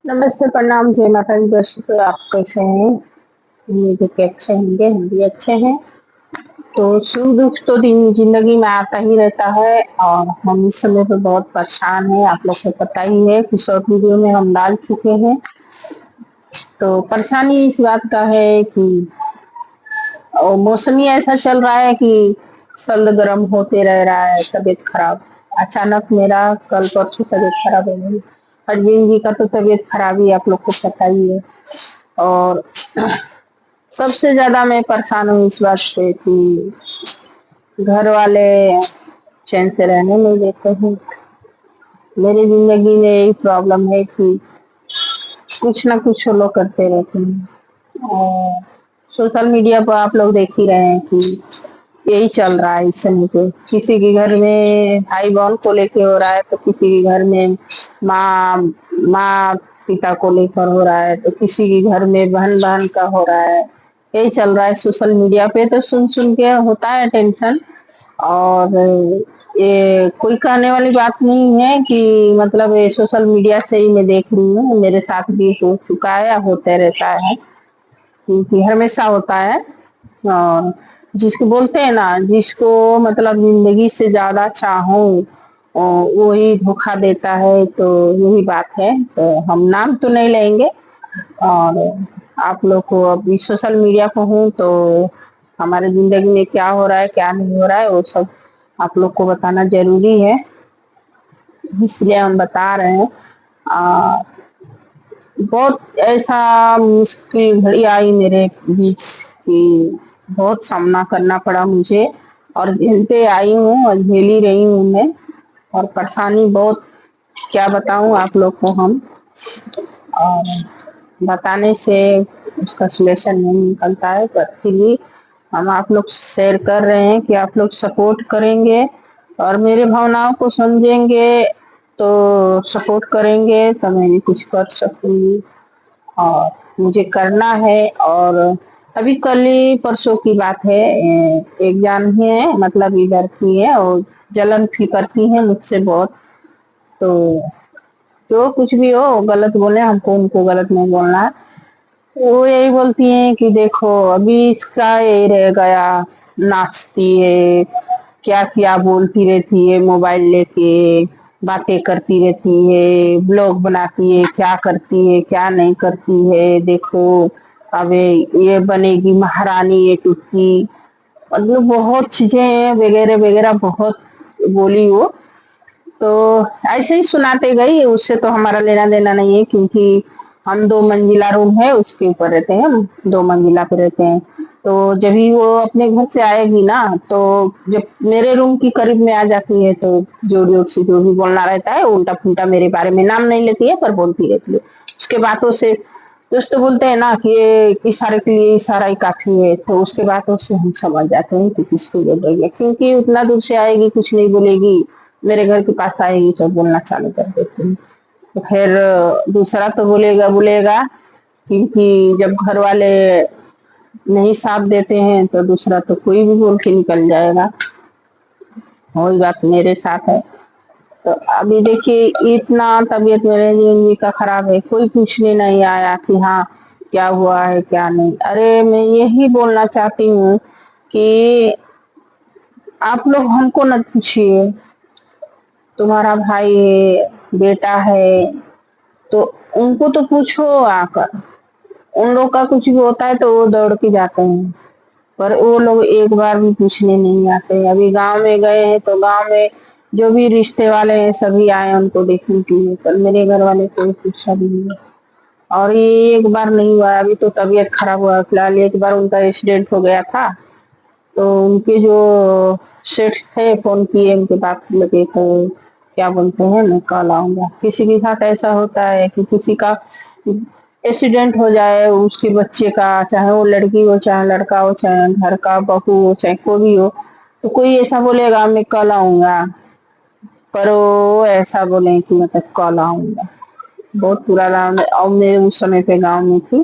नमस्ते, प्रणाम, जय माता दी। दर्शकों, आप कैसे हैं? उम्मीद है कि अच्छे होंगे। हम भी अच्छे हैं। तो सुख दुख तो दिन जिंदगी में आता ही रहता है और हम इस समय पे बहुत परेशान हैं। आप लोग को पता ही है कि शॉर्ट वीडियो में हम डाल चुके हैं। तो परेशानी इस बात का है कि मौसम ही ऐसा चल रहा है कि सर्द गर्म होते रह रहा है। तबीयत खराब अचानक मेरा कल परसों तबीयत खराब हो गई। हरवीन जी का तो तबीयत खराब ही आप लोग को पता ही है। और सबसे ज्यादा मैं परेशान हूँ इस बात से कि घर वाले चैन से रहने नहीं देते हैं। मेरी जिंदगी में यही प्रॉब्लम है कि कुछ ना कुछ वो लोग करते रहते हैं। और सोशल मीडिया पर आप लोग देख ही रहे हैं कि यही चल रहा है इस समय पे। किसी के घर में भाई बहन को लेके हो रहा है तो किसी के घर में माँ माँ पिता को लेकर हो रहा है तो किसी के घर में बहन बहन का हो रहा है। यही चल रहा है सोशल मीडिया पे। तो सुन सुन के होता है टेंशन। और ये कोई कहने वाली बात नहीं है कि मतलब ये सोशल मीडिया से ही मैं देख रही हूँ। मेरे साथ भी हो चुका है या होते रहता है, क्योंकि हमेशा होता है। और जिसको बोलते हैं ना, जिसको मतलब जिंदगी से ज्यादा चाहो वही धोखा देता है। तो यही बात है। तो हम नाम तो नहीं लेंगे। और आप लोग को अभी सोशल मीडिया पर हूँ तो हमारे जिंदगी में क्या हो रहा है क्या नहीं हो रहा है वो सब आप लोग को बताना जरूरी है, इसलिए हम बता रहे हैं। आ, बहुत ऐसा मुश्किल घड़ी आई मेरे बीच कि बहुत सामना करना पड़ा मुझे। और झेलते आई हूँ और झेल ही रही हूँ मैं। और परेशानी बहुत, क्या बताऊं आप लोग को हम। और बताने से उसका सॉल्यूशन नहीं निकलता है, पर फिर भी हम आप लोग शेयर कर रहे हैं कि आप लोग सपोर्ट करेंगे और मेरे भावनाओं को समझेंगे तो सपोर्ट करेंगे तो मैं भी कुछ कर सकूंगी। और मुझे करना है। और अभी कल ही परसों की बात है। एक जान है, मतलब इधर की है और जलन भी करती है मुझसे बहुत। तो जो कुछ भी हो गलत बोले, हमको उनको गलत नहीं बोलना है। वो यही बोलती हैं कि देखो अभी इसका ये रह गया, नाचती है, क्या क्या बोलती रहती है, मोबाइल लेके बातें करती रहती है, ब्लॉग बनाती है, क्या करती है क्या नहीं करती है, देखो अब ये बनेगी महारानी ये टुक्की। मतलब बहुत चीजें हैं वगैरह वगैरह बहुत बोली वो। तो ऐसे ही सुनाते गई। उससे तो हमारा लेना देना नहीं है, क्योंकि हम 2 मंजिला रूम है उसके ऊपर रहते हैं। हम 2 मंजिला पे रहते हैं। तो जब ही वो अपने घर से आएगी ना, तो जब मेरे रूम की करीब में आ जाती है तो जोड़ी ओर से जो भी बोलना रहता है उल्टा पुल्टा मेरे बारे में, नाम नहीं लेती है पर बोलती रहती है। उसके बातों से दोस्त बोलते हैं ना कि ये इशारे के लिए इशारा ही काफी है। तो उसके बातों से हम समझ जाते हैं कि किसको बोल रही है, क्योंकि उतना दूर से आएगी कुछ नहीं बोलेगी, मेरे घर के पास आएगी तो बोलना चालू कर देती है। तो फिर दूसरा तो बोलेगा बोलेगा, क्योंकि जब घर वाले नहीं साथ देते हैं तो दूसरा तो कोई भी बोल के निकल जाएगा। वही बात मेरे साथ है। तो अभी देखिए इतना तबीयत मेरे जी का खराब है, कोई पूछने नहीं आया कि हाँ क्या हुआ है क्या नहीं। अरे मैं यही बोलना चाहती हूँ कि आप लोग हमको न पूछिए। तुम्हारा भाई है, बेटा है, तो उनको तो पूछो आकर। उन लोग का कुछ भी होता है तो वो दौड़ के जाते हैं, पर वो लोग एक बार भी पूछने नहीं आते। अभी गांव में गए हैं तो गांव में जो भी रिश्ते वाले हैं सभी आए उनको देखने के लिए, पर मेरे घर वाले कोई पूछा भी नहीं। और ये एक बार नहीं हुआ, अभी तो तबीयत खराब हुआ फिलहाल। एक बार उनका एक्सीडेंट हो गया था तो उनके जो सेठ थे फोन किए, उनके बात लगे तो क्या बोलते हैं मैं कल आऊंगा। किसी के साथ ऐसा होता है कि किसी का एक्सीडेंट हो जाए, उसके बच्चे का, चाहे वो लड़की हो चाहे लड़का हो, चाहे घर का बहू हो चाहे कोई भी हो, तो कोई ऐसा बोलेगा मैं कल आऊंगा, पर वो ऐसा बोले कि मतलब कल आऊंगा। बहुत बुरा लगा। और मैं उस समय पे गांव में थी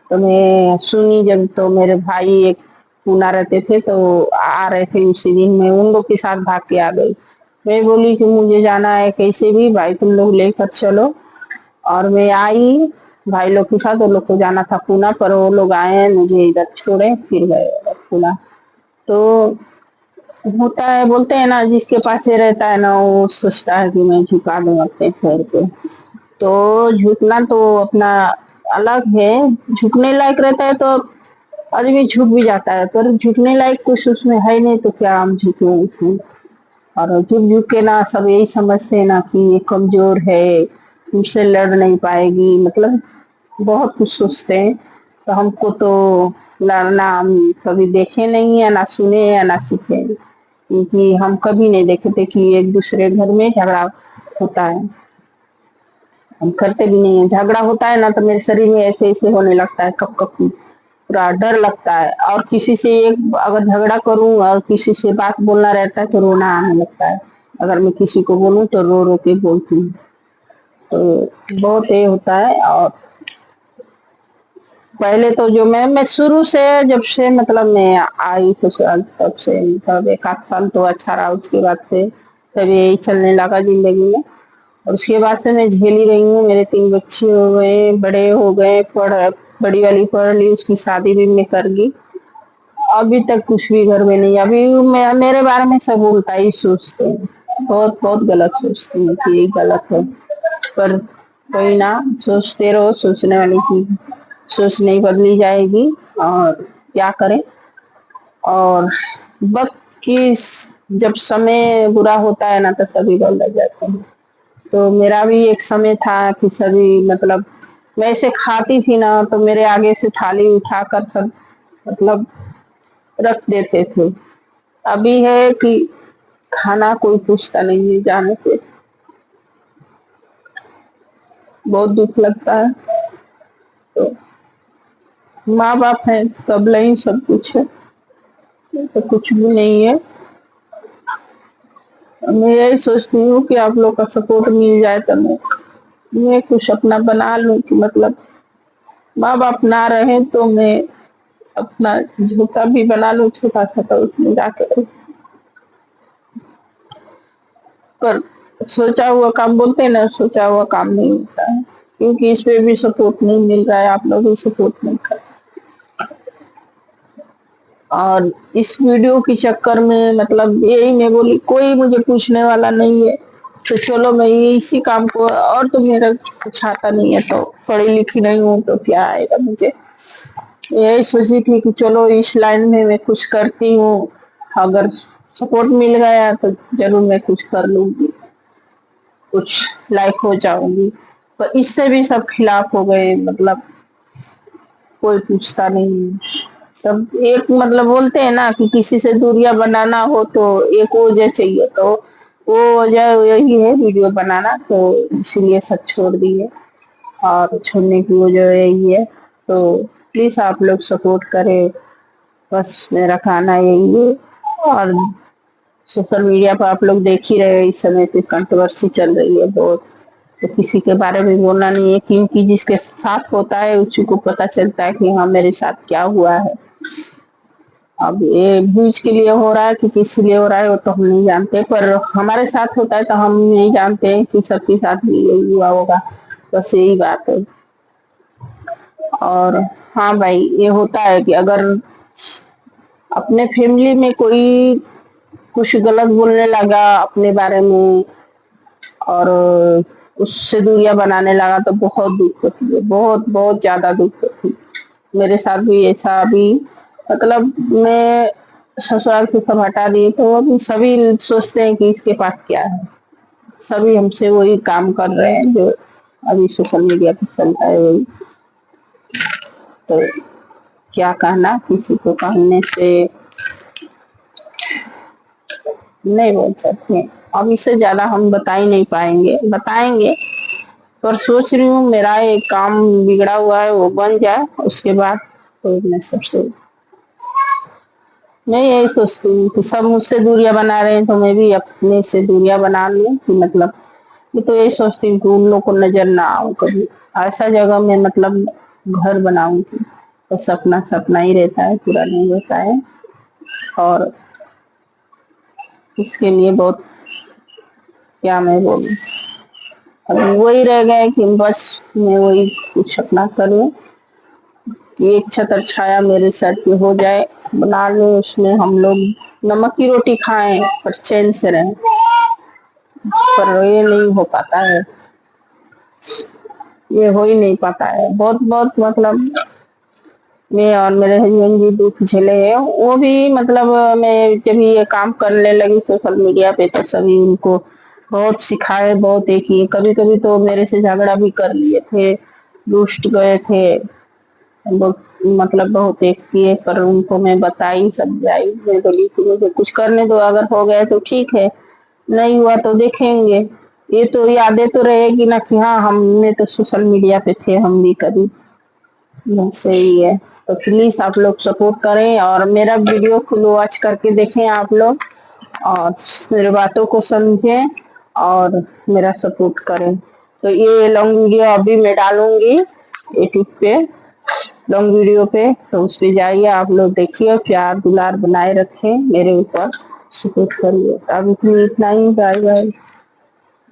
तो मैं सुनी जब, तो मेरे भाई एक पूना रहते थे तो आ रहे थे उसी दिन, मैं उन लोग के साथ भाग के आ गई। मैं बोली कि मुझे जाना है कैसे भी, भाई तुम लोग लेकर चलो। और मैं आई भाई लोग के साथ, वो लोग को जाना था पूना, पर वो लोग आए मुझे इधर छोड़े फिर गए पूना। तो होता है, बोलते हैं ना जिसके पास ये रहता है ना वो सोचता है कि मैं झुका दूं अपने पैर पे। तो झुकना तो अपना अलग है, झुकने लायक रहता है तो आदमी झुक भी जाता है, पर झुकने लायक कुछ उसमें है नहीं तो क्या हम झुके उसमें। और झुक झुक के ना सब यही समझते हैं ना कि ये कमजोर है, मुझसे लड़ नहीं पाएगी, मतलब बहुत कुछ सोचते हैं। तो हमको तो लड़ना हम कभी देखे नहीं है, ना सुने या ना सीखे, क्योंकि हम कभी नहीं देखे थे कि एक दूसरे घर में झगड़ा होता है। हम करते भी नहीं है, झगड़ा होता है ना तो मेरे शरीर में ऐसे ऐसे होने लगता है, कब कब पूरा डर लगता है। और किसी से एक अगर झगड़ा करूं और किसी से बात बोलना रहता है तो रोना आने लगता है। अगर मैं किसी को बोलूं तो रो रो के बोलती हूँ। तो बहुत ये होता है। और पहले तो जो मैं शुरू से जब से मतलब मैं आई ससुराल तब से मतलब एक आध साल तो अच्छा रहा, उसके बाद से तब यही चलने लगा जिंदगी में। और उसके बाद से मैं झेली रही हूँ, मेरे 3 बच्चे हो गए, बड़े हो गए, बड़ी वाली पढ़ ली, उसकी शादी भी मैं कर ली। अभी तक कुछ भी घर में नहीं, अभी मेरे बारे में सब उल्टा ही सोचते हैं, बहुत बहुत गलत सोचते हैं कि ये गलत है। पर कोई ना, सोचते रहो, सोचने वाली चीज सोच नहीं बदली जाएगी। और क्या करें। और वक्त की जब समय बुरा होता है ना तो सभी बदल जाते हैं। तो मेरा भी एक समय था कि सभी मतलब मैं ऐसे खाती थी ना तो मेरे आगे से थाली उठाकर सब मतलब रख देते थे। अभी है कि खाना कोई पूछता नहीं है जाने से, बहुत दुख लगता है। तो माँ बाप है तब नहीं सब कुछ है, तो कुछ भी नहीं है। मैं यही सोचती हूँ कि आप लोग का सपोर्ट मिल जाए तो मैं कुछ अपना बना लूं कि मतलब माँ बाप ना रहे तो मैं अपना झोंका भी बना लूं छोटा सा, तो उसमें जाकर। पर सोचा हुआ काम, बोलते हैं ना सोचा हुआ काम नहीं होता है, क्योंकि इस पे भी सपोर्ट नहीं मिल रहा है, आप लोग भी सपोर्ट नहीं कर। और इस वीडियो के चक्कर में मतलब यही मैं बोली कोई मुझे पूछने वाला नहीं है, तो चलो मैं ये इसी काम को, और तो मेरा कुछ आता नहीं है, तो पढ़ी लिखी नहीं हूँ तो क्या आएगा मुझे। यही सोची थी कि चलो इस लाइन में मैं कुछ करती हूँ, अगर सपोर्ट मिल गया तो जरूर मैं कुछ कर लूंगी, कुछ लाइक हो जाऊंगी। पर इससे भी सब खिलाफ हो गए, मतलब कोई पूछता नहीं। सब एक मतलब बोलते हैं ना कि किसी से दूरियां बनाना हो तो एक वजह चाहिए, तो वो वजह यही है वीडियो बनाना, तो इसीलिए सब छोड़ दिए। और छोड़ने की वजह यही है। तो प्लीज आप लोग सपोर्ट करें, बस मेरा कहना यही है। और सोशल मीडिया पर आप लोग देख ही रहे इस समय पे कंट्रोवर्सी चल रही है बहुत, तो किसी के बारे में बोलना नहीं है, क्योंकि जिसके साथ होता है उसी को पता चलता है कि हाँ मेरे साथ क्या हुआ है। अब ये व्यूज के लिए हो रहा है कि किस लिए हो रहा है वो तो हम नहीं जानते, पर हमारे साथ होता है तो हम नहीं जानते कि सबके साथ भी यही हुआ होगा, बस यही बात है। और हाँ भाई, ये होता है कि अगर अपने फैमिली में कोई कुछ गलत बोलने लगा अपने बारे में और उससे दूरियां बनाने लगा तो बहुत दुख होती है, बहुत बहुत ज्यादा दुख होती है। मेरे साथ भी ऐसा अभी मतलब मैं ससुराल से सब हटा दिए तो अभी सभी सोचते हैं कि इसके पास क्या है, सभी हमसे वही काम कर रहे हैं जो अभी सोशल मीडिया पे चलता है वही। तो क्या कहना, किसी को कहने से नहीं बोल सकते। अब इससे ज्यादा हम बता ही नहीं पाएंगे, बताएंगे। पर सोच रही हूँ मेरा एक काम बिगड़ा हुआ है वो बन जाए, उसके बाद तो मैं सबसे मैं यही सोचती हूँ कि सब मुझसे दूरियां बना रहे हैं तो मैं भी अपने से दूरियां बना लूं, कि मतलब मैं तो यही सोचती हूँ कि उन लोग को नजर ना आऊं कभी, ऐसा जगह में मतलब घर बनाऊंगी। तो सपना सपना ही रहता है, पूरा नहीं होता है। और इसके लिए बहुत क्या मैं बोलूं, अभी वही रह गए कि बस मैं वही कुछ अपना करूं कि एक छतर छाया मेरे सर पे हो जाए, बना ले, उसमें हम लोग नमक की रोटी खाएं पर चैन से रहें। पर ये नहीं हो पाता है, ये हो ही नहीं पाता है। बहुत बहुत मतलब मैं और मेरे हस्बैंड जी दुख झेले हैं। वो भी मतलब मैं जब ये काम करने लगी सोशल मीडिया पे तो सभी उनको बहुत सिखाए, बहुत एक किए। कभी कभी तो मेरे से झगड़ा भी कर लिए थे, रुष्ट गए थे, बहुत मतलब बहुत एक किए। पर उनको मैं बताई, समझाई, मैं बोली कि मुझे कुछ करने दो, अगर हो गए तो ठीक है, नहीं हुआ तो देखेंगे। ये तो यादें तो रहेगी ना कि हाँ हमने तो सोशल मीडिया पे थे, हम भी कभी। सही है। तो प्लीज आप लोग सपोर्ट करें और मेरा वीडियो फुल वॉच करके देखें आप लोग, और मेरी बातों को समझें और मेरा सपोर्ट करें। तो ये लॉन्ग वीडियो अभी मैं डालूंगी यूट्यूब पे, लॉन्ग वीडियो पे, तो उस पे जाइए आप लोग, देखिए, प्यार दुलार बनाए रखें मेरे ऊपर, सपोर्ट करिए। अभी इतना ही, बाय बाय।